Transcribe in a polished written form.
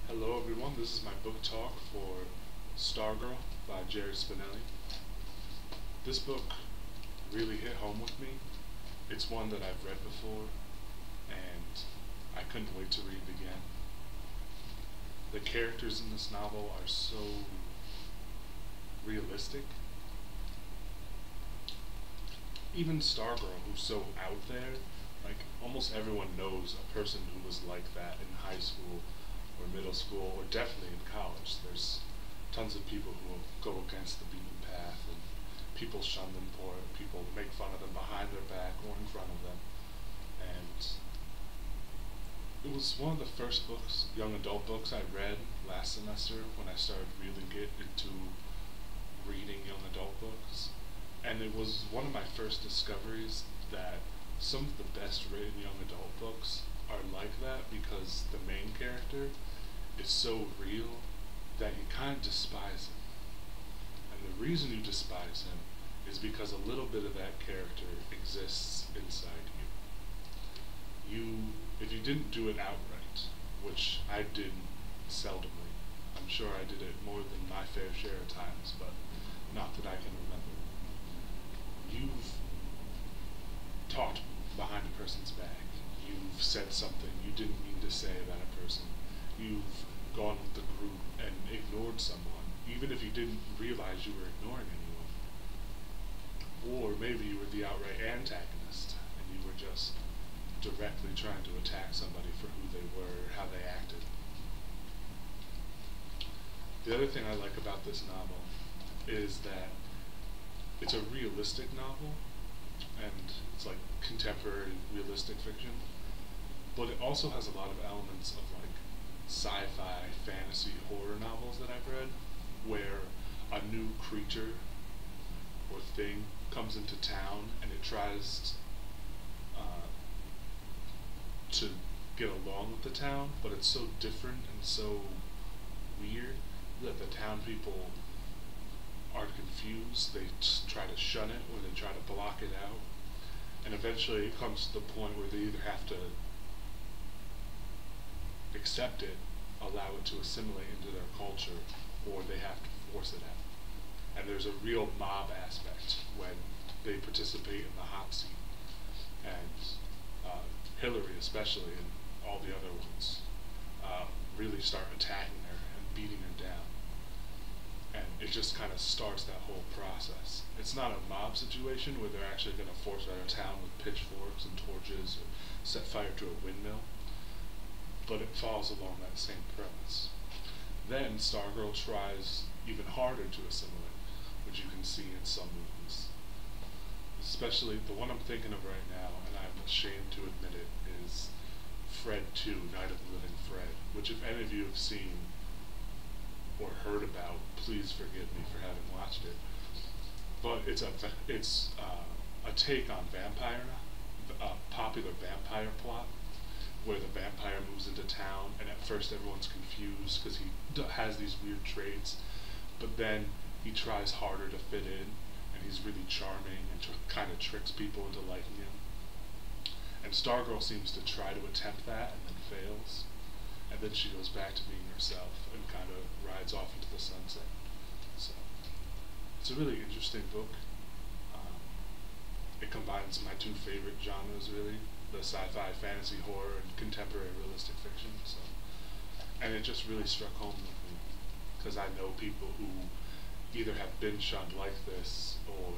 Hello everyone, this is my book talk for Stargirl by Jerry Spinelli. This book really hit home with me. It's one that I've read before and I couldn't wait to read it again. The characters in this novel are so realistic. Even Stargirl, who's so out there, like almost everyone knows a person who was like that in high school or middle school or definitely in college. There's tons of people who go against the beaten path and people shun them for it, people make fun of them behind their back or in front of them. And it was one of the first books, young adult books I read last semester when I started really get into reading young adult books. And it was one of my first discoveries that some of the best written young adult books are like that because the main character is so real that you kind of despise him. And the reason you despise him is because a little bit of that character exists inside you. If you didn't do it outright, which I did seldomly, I'm sure I did it more than my fair share of times, but not that I can remember. You've talked behind a person's back. You've said something you didn't mean to say about a person. You've gone with the group and ignored someone, even if you didn't realize you were ignoring anyone. Or maybe you were the outright antagonist and you were just directly trying to attack somebody for who they were, how they acted. The other thing I like about this novel is that it's a realistic novel, and it's like contemporary realistic fiction, but it also has a lot of elements of like sci-fi, fantasy, horror novels that I've read, where a new creature or thing comes into town and it tries to get along with the town, but it's so different and so weird that the town people are confused. They try to shun it or they try to block it out. And eventually it comes to the point where they either have to accept it, allow it to assimilate into their culture, or they have to force it out. And there's a real mob aspect when they participate in the hot seat. And Hillary especially, and all the other ones, really start attacking her and beating her down. And it just kind of starts that whole process. It's not a mob situation where they're actually going to force out of town with pitchforks and torches or set fire to a windmill, but it falls along that same premise. Then Stargirl tries even harder to assimilate, which you can see in some movies. Especially the one I'm thinking of right now, and I'm ashamed to admit it, is Fred 2, Night of the Living Fred, which if any of you have seen or heard about, please forgive me for having watched it. But it's a take on a popular vampire plot, where the vampire moves into town, and at first everyone's confused because he has these weird traits, but then he tries harder to fit in, and he's really charming and kind of tricks people into liking him. And Stargirl seems to try to attempt that and then fails. And then she goes back to being herself and kind of rides off into the sunset. So it's a really interesting book. It combines my two favorite genres, really, the sci-fi, fantasy, horror, and contemporary realistic fiction. So, and it just really struck home with me because I know people who either have been shunned like this or